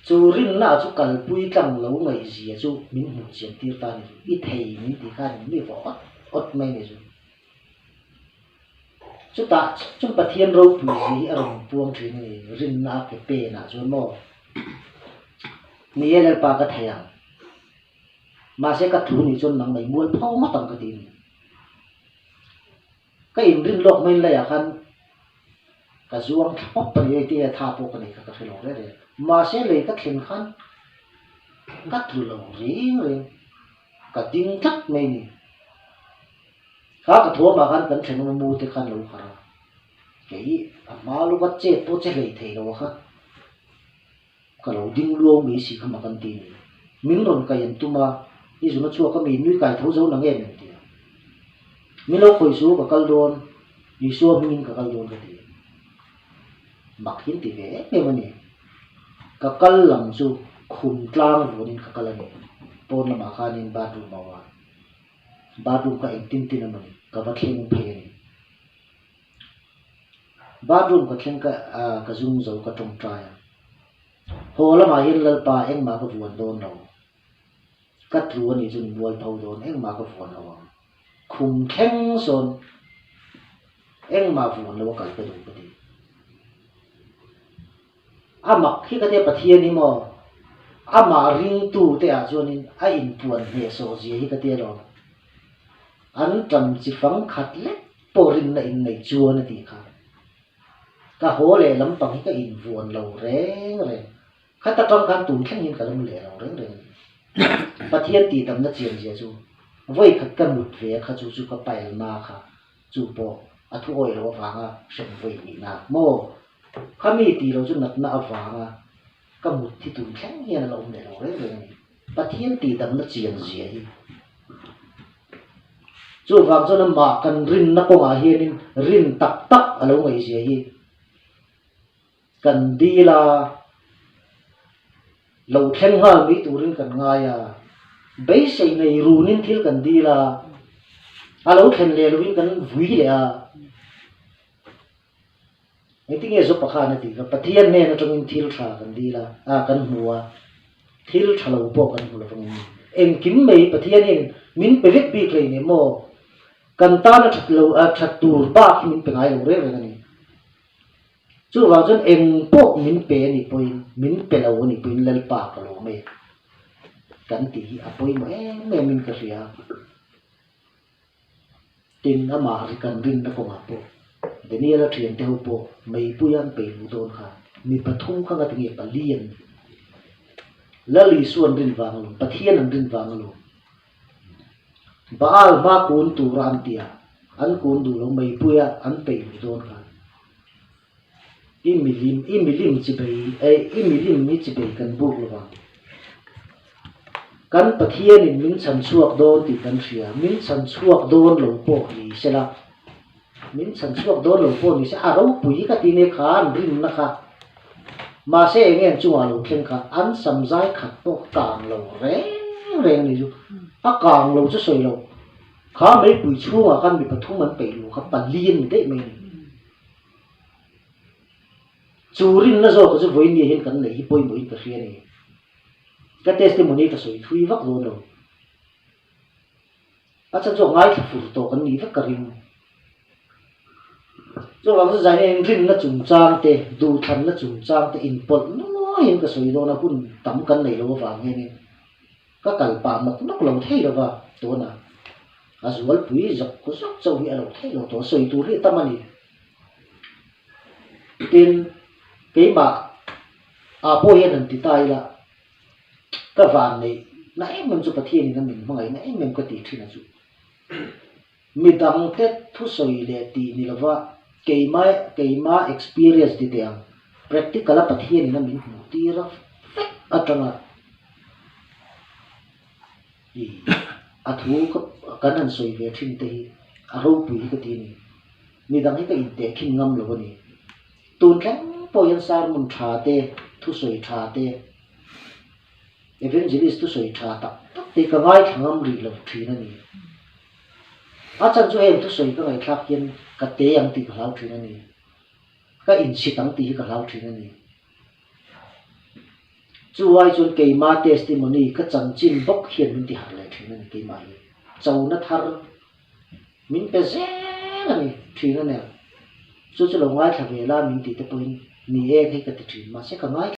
chú rin là chú cần bùi trăng lâu ngày gì chú mình một chuyện tiêu ta này cái thầy mình thì khai mình võ ớt mấy này chú ta chúng ta thiên râu bùi gì ở đồng buông chuyện này rin là cái bề là chú mò mình là ba cái thầy à mà sẽ cắt thú này chú nặng này muốn phao mất tầm cái tiền cái in rin lộc mình là khăn cái zuang thắp bật cái tia tháp bộ cái này cái cái lỗ đấy mà sẽ lấy các thiên khăn các thứ lỗ riêng rồi cái tiếng chắc mình khác cái thua mà khăn cần thành nó mua thì khăn lỗ khá cái mà lúc bắt chết tôi sẽ lấy thầy lỗ khăn cái lỗ đinh luôn mấy gì không mà cần tiền mình còn cái hiện tu mà đi xuống nó chua cái mình nuôi cái thấu dấu là nghe mình tiền mình lâu khởi số cái cal đồn đi xuống mình cái cal đồn cái tiền mặc hiến thì vẽ nghe mà nè cái cal làm số khum tlang vô nên cái cal này pon là mà khai nên ba đùm cái anh tin tin mà cái vật hiện phê này ba đùm cái hiện cái dung dầu cái trồng trái hồ là mà hiến là ba anh mà cái vườn đồn đâu cắt ruộng này dùng vườn thâu đồn anh mà cái vườn đâu khum khen son anh mà vườn đâu cái đồ cái gì mặc khi cái bát thiên ni mo mà ring tu te cho nên in buồn hệ số gì cái đó anh trầm chỉ phẳng khát lết po ring này này chua này thì khác cái hồ lệ lắm bằng cái in buồn lâu rén rồi khách ta trong căn tủ khăn nhìn cả lắm lệ lâu rén rồi bát thiên thì tầm nó chuyện gì chú với khách cần một việc khách chú có bài mà khách chú bộ thu hồi nó vàng sống với mình nào mô kami ti lo chu nat na awanga ka mut thi tu khang hian lo ne lo re pathian ti dam na chiang zia hi chu wang chu na ma kan rin na ko nga hian rin tak tak alo ngai zia hi kan di la lo thleng ha mi tu rin kan nga ya bei sei nei ru nin thil kan di la alo thlen le lo win kan vui le a những tiếng nghe giúp bác khăn thì cái pathian này nó trong thiêu thà cần đi là cần mua thiêu thà lâu bộ cần mua là trong em kiếm mấy pathian này mình phải viết bị cái này mò cần ta nó thật lâu thật tù ba khi mình phải ngay lâu đấy rồi này chú vào chân em bộ mình phải này bôi mình phải lâu này bôi lên ba cái lâu mấy cần tí bôi mà em mình cái gì tin mà cần rin nó cũng bộ để nia là chuyện theo bộ mấy bụi ăn bể đủ đồn cả mi pathum kha ngat nge palian lali suan rin wang lo pathian an rin wang lo baal ba kun tu ram tia an kun du lo mai puya an pe mi don ka imilim chi bei imilim mi chi bei kan buk lo wa kan pathian in min chan chuak don ti kan ria min chan chuak don lo po ni sela min chan chuak don lo po ni se aro pui ka ti ne khan rin na kha mà sẽ nghe chung à lục khen cả ăn sầm dai khát to càng lâu rèn này chứ à càng lâu chứ sôi lâu khá mấy buổi chung à căn bị bắt thung mình bị lục khá bản liên đấy mình chú rin nó rồi cái với nhiều hiện cái này bôi mũi cái kia này cái testimony cái sôi thui vắt luôn rồi à chắc rồi ngay thì phụ tổ cái này vắt cái rin cho làm sao giải nên rin nó trùng trang tê đủ thành nó trùng trang tê input nó hiện cái sợi đó nó cũng tắm cân này đâu vào nghe nè các cái bà mặt nó cũng thấy đâu vào đó nè à rồi quý dọc có dọc châu hiện đâu thấy đâu đó sợi tu hiện tâm anh tin cái mà à bôi hiện thì tay là cái vàng này nãy mình chụp thiên này mình mà ngày nãy mình có tỷ thì là chụp mình đăng tết thu sợi để tỷ này là va cái mà experience đi theo practical là pathian na min ti ra atanga i athu ka kanan soi ve thin te aro pui ka ti ni mi dang ka in te khin ngam lo ni tun tlang poyan sar mun tha te thu soi tha te evangelist thu soi tha ta te ka ngai thangam ri lo thi na ni a chan chu em thu soi ka ngai thak yen ka te yang ti ka lau thi na ni ka in si tang ti ka lau thi na ni chuai chun ke ma testimony ka changchin bok hian min ti har le thi na ni ke mai chau na thar min pe ze na ni thi na ne chu chu lo ngai tha ve la min ti te poin ni e cái ti thi ma se ka ngai